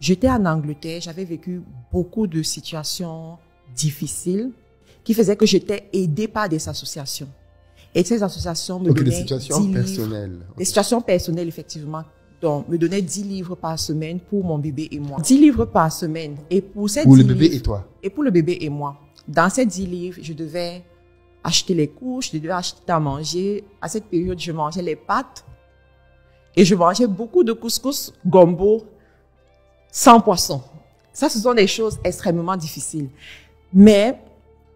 J'étais en Angleterre, j'avais vécu beaucoup de situations difficiles qui faisaient que j'étais aidée par des associations. Et ces associations me donnaient des situations personnelles. Des situations personnelles, effectivement. Donc, me donnaient 10 livres par semaine pour mon bébé et moi. 10 livres par semaine. Et pour ces 10 le bébé livres, et toi? Et pour le bébé et moi. Dans ces 10 livres, je devais acheter les couches, je devais acheter à manger. À cette période, je mangeais les pâtes. Et je mangeais beaucoup de couscous gombo sans poisson. Ça, ce sont des choses extrêmement difficiles. Mais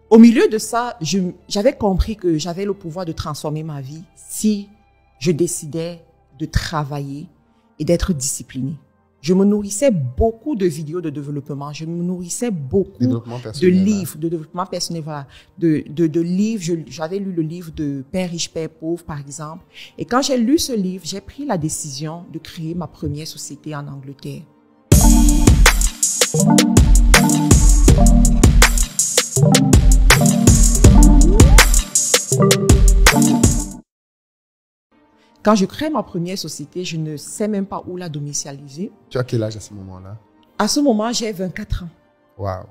au milieu de ça, j'avais compris que j'avais le pouvoir de transformer ma vie si je décidais de travailler et d'être disciplinée. Je me nourrissais beaucoup de vidéos de développement. Je me nourrissais beaucoup de livres, de développement personnel, voilà, de livres. J'avais lu le livre de Père riche, Père pauvre, par exemple. Et quand j'ai lu ce livre, j'ai pris la décision de créer ma première société en Angleterre. Quand je crée ma première société, je ne sais même pas où la domiciliser. Tu as quel âge à ce moment-là? À ce moment, j'ai 24 ans. Waouh.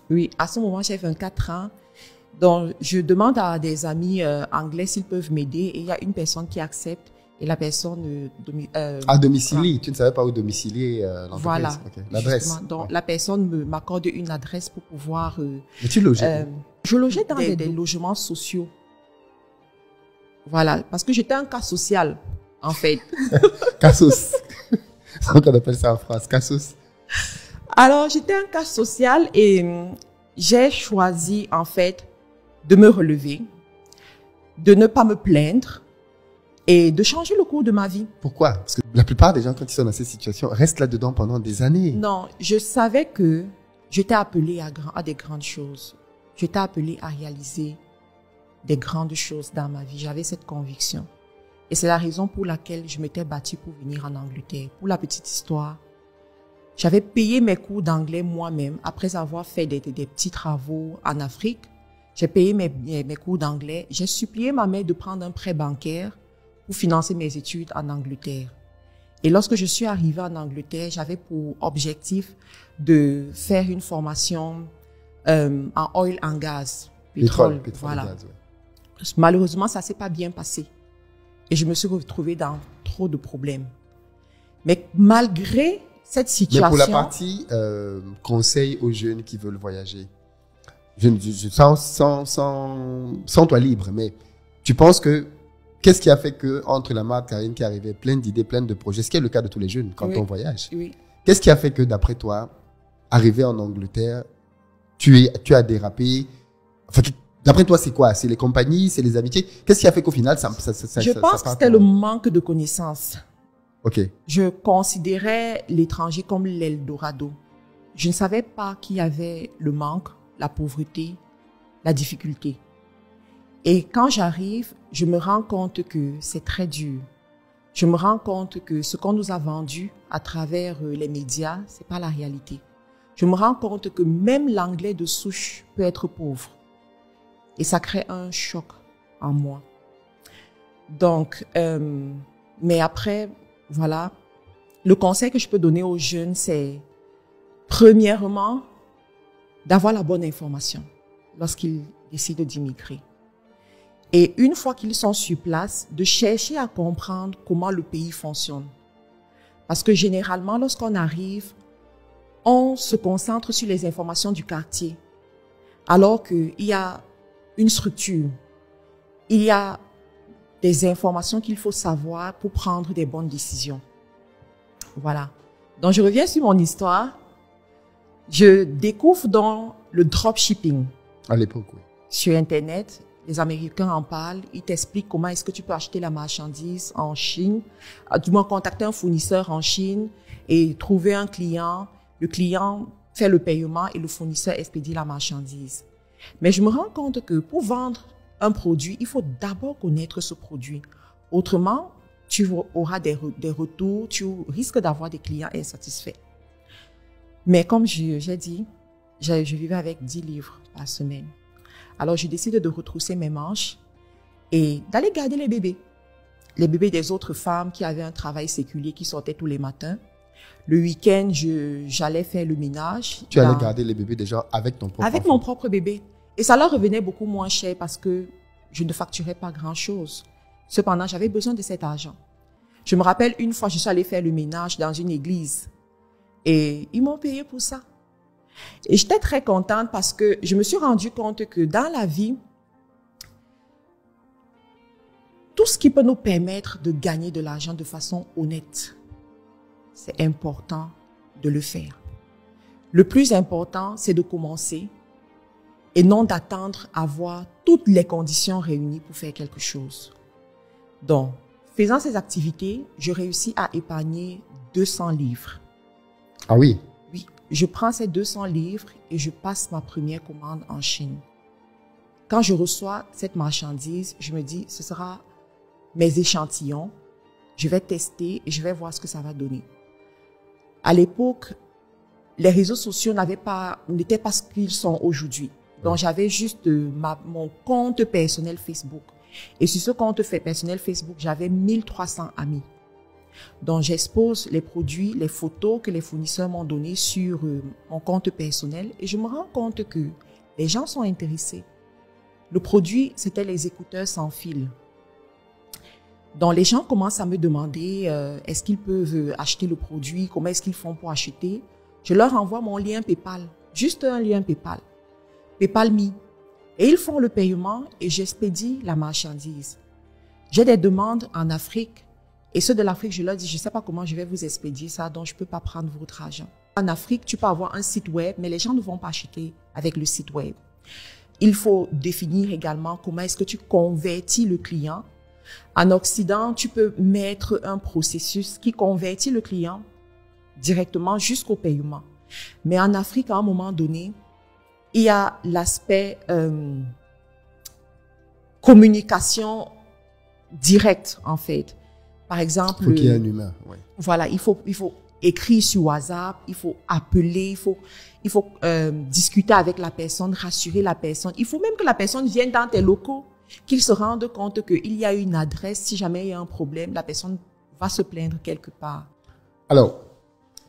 Oui, à ce moment, j'ai 24 ans. Donc, je demande à des amis anglais s'ils peuvent m'aider. Et il y a une personne qui accepte et la personne... domicilie. Tu ne savais pas où domicilier l'entreprise. Voilà. Okay. L'adresse. Donc, ouais. La personne m'accorde une adresse pour pouvoir... Mais tu logeais je logeais dans des logements sociaux. Voilà, parce que j'étais un cas social, en fait. Cassos. C'est ce qu'on appelle ça en France, cassos. Alors, j'étais un cas social et j'ai choisi, en fait, de me relever, de ne pas me plaindre et de changer le cours de ma vie. Pourquoi? Parce que la plupart des gens, quand ils sont dans cette situation, restent là-dedans pendant des années. Non, je savais que j'étais appelée à des grandes choses. J'étais appelée à réaliser des grandes choses dans ma vie. J'avais cette conviction. Et c'est la raison pour laquelle je m'étais battue pour venir en Angleterre. Pour la petite histoire, j'avais payé mes cours d'anglais moi-même après avoir fait des petits travaux en Afrique. J'ai payé mes cours d'anglais. J'ai supplié ma mère de prendre un prêt bancaire pour financer mes études en Angleterre. Et lorsque je suis arrivée en Angleterre, j'avais pour objectif de faire une formation en oil and gas. Pétrole, voilà. Gaz, ouais. Malheureusement, ça s'est pas bien passé. Et je me suis retrouvée dans trop de problèmes. Mais malgré cette situation... Mais pour la partie conseil aux jeunes qui veulent voyager, sans toi libre, mais tu penses que qu'est-ce qui a fait que entre la marque Karine qui arrivait pleine d'idées, pleine de projets, ce qui est le cas de tous les jeunes quand on voyage, qu'est-ce qui a fait que d'après toi, arrivé en Angleterre, tu as dérapé? Enfin, d'après toi, c'est quoi? C'est les compagnies, c'est les amitiés? Qu'est-ce qui a fait qu'au final, je pense que c'était le manque de connaissances. Ok. Je considérais l'étranger comme l'Eldorado. Je ne savais pas qu'il y avait le manque, la pauvreté, la difficulté. Et quand j'arrive, je me rends compte que c'est très dur. Je me rends compte que ce qu'on nous a vendu à travers les médias, c'est pas la réalité. Je me rends compte que même l'anglais de souche peut être pauvre. Et ça crée un choc en moi. Donc, mais après, voilà, le conseil que je peux donner aux jeunes, c'est premièrement, d'avoir la bonne information lorsqu'ils décident d'immigrer. Et une fois qu'ils sont sur place, de chercher à comprendre comment le pays fonctionne. Parce que généralement, lorsqu'on arrive, on se concentre sur les informations du quartier, alors qu'il y a une structure, il y a des informations qu'il faut savoir pour prendre des bonnes décisions. Voilà. Donc, je reviens sur mon histoire. Je découvre dans le dropshipping. À l'époque, oui. Sur Internet, les Américains en parlent. Ils t'expliquent comment est-ce que tu peux acheter la marchandise en Chine. Du moins, contacter un fournisseur en Chine et trouver un client. Le client fait le paiement et le fournisseur expédie la marchandise. Mais je me rends compte que pour vendre un produit, il faut d'abord connaître ce produit. Autrement, tu auras des retours, tu risques d'avoir des clients insatisfaits. Mais comme j'ai dit, je vivais avec 10 livres par semaine. Alors, je décide de retrousser mes manches et d'aller garder les bébés. Les bébés des autres femmes qui avaient un travail séculier, qui sortaient tous les matins. Le week-end, j'allais faire le ménage. Tu allais garder les bébés déjà avec ton propre Avec enfant. mon propre bébé. Et ça leur revenait beaucoup moins cher parce que je ne facturais pas grand-chose. Cependant, j'avais besoin de cet argent. Je me rappelle une fois, je suis allée faire le ménage dans une église. Et ils m'ont payé pour ça. Et j'étais très contente parce que je me suis rendu compte que dans la vie, tout ce qui peut nous permettre de gagner de l'argent de façon honnête, c'est important de le faire. Le plus important, c'est de commencer et non d'attendre à avoir toutes les conditions réunies pour faire quelque chose. Donc, faisant ces activités, je réussis à épargner 200 livres. Ah oui? Oui, je prends ces 200 livres et je passe ma première commande en Chine. Quand je reçois cette marchandise, je me dis, ce sera mes échantillons, je vais tester et je vais voir ce que ça va donner. À l'époque, les réseaux sociaux n'étaient pas ce qu'ils sont aujourd'hui. Donc, j'avais juste mon compte personnel Facebook. Et sur ce compte personnel Facebook, j'avais 1300 amis. Donc, j'expose les produits, les photos que les fournisseurs m'ont données sur mon compte personnel et je me rends compte que les gens sont intéressés. Le produit, c'était les écouteurs sans fil. Donc, les gens commencent à me demander est-ce qu'ils peuvent acheter le produit, comment est-ce qu'ils font pour acheter. Je leur envoie mon lien PayPal, juste un lien PayPal, PayPal Me. Et ils font le paiement et j'expédie la marchandise. J'ai des demandes en Afrique et ceux de l'Afrique, je leur dis, je ne sais pas comment je vais vous expédier ça, donc je ne peux pas prendre votre argent. En Afrique, tu peux avoir un site web, mais les gens ne vont pas acheter avec le site web. Il faut définir également comment est-ce que tu convertis le client. En Occident, tu peux mettre un processus qui convertit le client directement jusqu'au paiement. Mais en Afrique, à un moment donné, il y a l'aspect communication directe, en fait. Par exemple, il faut qu'il y ait un humain. Ouais. Voilà, il faut écrire sur WhatsApp, il faut appeler, il faut discuter avec la personne, rassurer la personne. Il faut même que la personne vienne dans tes locaux, qu'il se rende compte qu'il y a une adresse. Si jamais il y a un problème, la personne va se plaindre quelque part. Alors,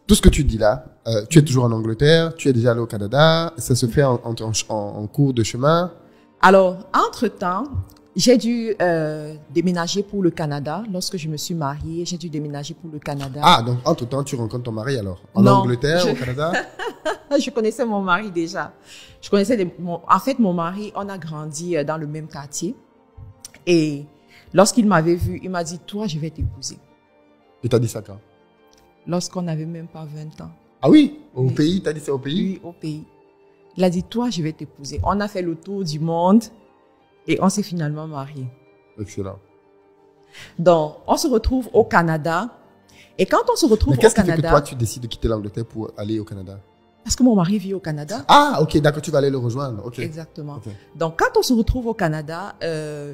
tout ce que tu dis là, tu es toujours en Angleterre, tu es déjà allé au Canada, ça se fait en cours de chemin. Alors, entre-temps, j'ai dû déménager pour le Canada. Lorsque je me suis mariée, j'ai dû déménager pour le Canada. Ah, donc entre-temps, tu rencontres ton mari alors? En Non, Angleterre, au Canada? Je connaissais mon mari déjà. Je connaissais en fait, mon mari, on a grandi dans le même quartier. Et lorsqu'il m'avait vu, il m'a dit, toi, je vais t'épouser. Il t'a dit ça quand? Lorsqu'on n'avait même pas 20 ans. Ah oui? Au Oui. pays? T'as dit ça au pays? Oui, au pays. Il a dit, toi, je vais t'épouser. On a fait le tour du monde et on s'est finalement mariés. Excellent. Donc, on se retrouve au Canada. Et quand on se retrouve au Mais qu'est-ce qui fait Canada... que toi, tu décides de quitter l'Angleterre pour aller au Canada? Parce que mon mari vit au Canada. Ah, ok, d'accord, tu vas aller le rejoindre. Okay. Exactement. Okay. Donc, quand on se retrouve au Canada,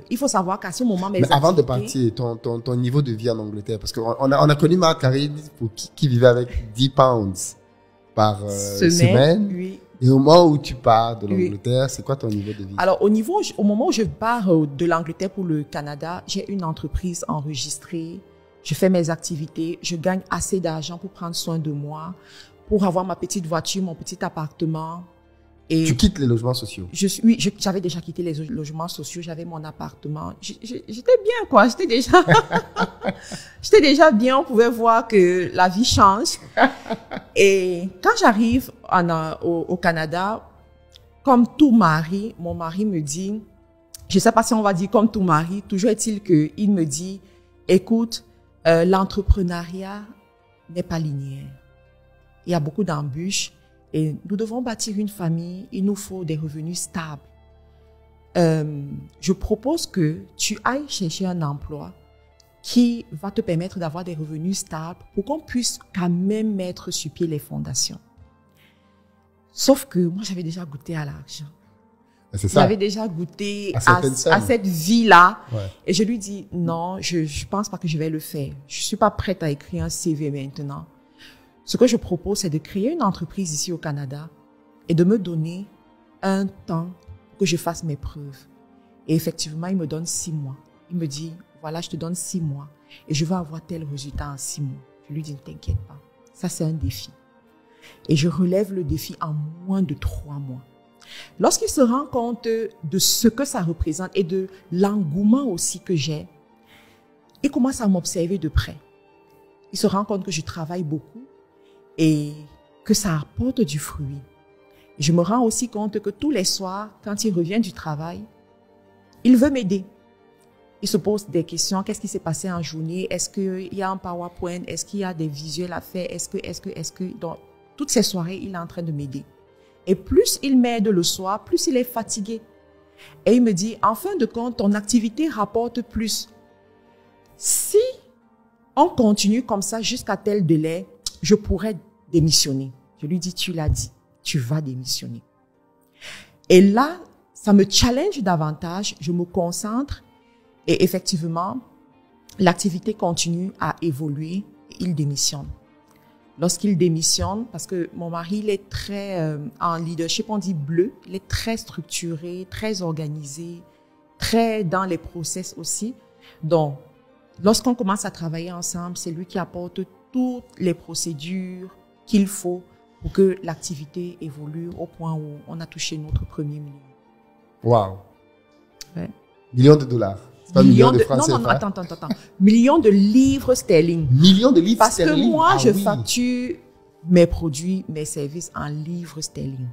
il faut savoir qu'à ce moment... Mais avant de partir, ton niveau de vie en Angleterre, parce qu'on a connu Marc-Karine qui vivait avec 10 pounds par semaine. Oui. Et au moment où tu pars de l'Angleterre, c'est quoi ton niveau de vie? Alors, au moment où je pars de l'Angleterre pour le Canada, j'ai une entreprise enregistrée. Je fais mes activités. Je gagne assez d'argent pour prendre soin de moi, pour avoir ma petite voiture, mon petit appartement. Et tu quittes les logements sociaux? Oui, j'avais déjà quitté les logements sociaux, j'avais mon appartement. J'étais bien, quoi. J'étais déjà bien. On pouvait voir que la vie change. Et quand j'arrive au Canada, comme tout mari, mon mari me dit, je sais pas si on va dire comme tout mari, toujours est-il que il me dit, écoute, l'entrepreneuriat n'est pas linéaire. Il y a beaucoup d'embûches. Et nous devons bâtir une famille, il nous faut des revenus stables. Je propose que tu ailles chercher un emploi qui va te permettre d'avoir des revenus stables pour qu'on puisse quand même mettre sur pied les fondations. Sauf que moi, j'avais déjà goûté à l'argent. C'est ça. J'avais déjà goûté à cette vie-là. Ouais. Et je lui dis, non, je pense pas que je vais le faire. Je suis pas prête à écrire un CV maintenant. Ce que je propose, c'est de créer une entreprise ici au Canada et de me donner un temps pour que je fasse mes preuves. Et effectivement, il me donne 6 mois. Il me dit, voilà, je te donne 6 mois et je vais avoir tel résultat en 6 mois. Je lui dis, ne t'inquiète pas. Ça, c'est un défi. Et je relève le défi en moins de 3 mois. Lorsqu'il se rend compte de ce que ça représente et de l'engouement aussi que j'ai, il commence à m'observer de près. Il se rend compte que je travaille beaucoup et que ça apporte du fruit. Je me rends aussi compte que tous les soirs, quand il revient du travail, il veut m'aider. Il se pose des questions. Qu'est-ce qui s'est passé en journée? Est-ce qu'il y a un PowerPoint? Est-ce qu'il y a des visuels à faire? Est-ce que... Donc, toutes ces soirées, il est en train de m'aider. Et plus il m'aide le soir, plus il est fatigué. Et il me dit, en fin de compte, ton activité rapporte plus. Si on continue comme ça jusqu'à tel délai, je pourrais démissionner. Je lui dis, tu l'as dit, tu vas démissionner. Et là, ça me challenge davantage, je me concentre et effectivement, l'activité continue à évoluer, il démissionne. Lorsqu'il démissionne, parce que mon mari, il est très, en leadership, on dit bleu, il est très structuré, très organisé, très dans les process aussi. Donc, lorsqu'on commence à travailler ensemble, c'est lui qui apporte toutes les procédures qu'il faut pour que l'activité évolue au point où on a touché notre premier million. Waouh! Ouais. Millions de dollars. C'est pas millions de francs CFA. Non, attends. Millions de livres sterling. Millions de livres Parce sterling. Parce que moi, je facture mes produits, mes services en livres sterling.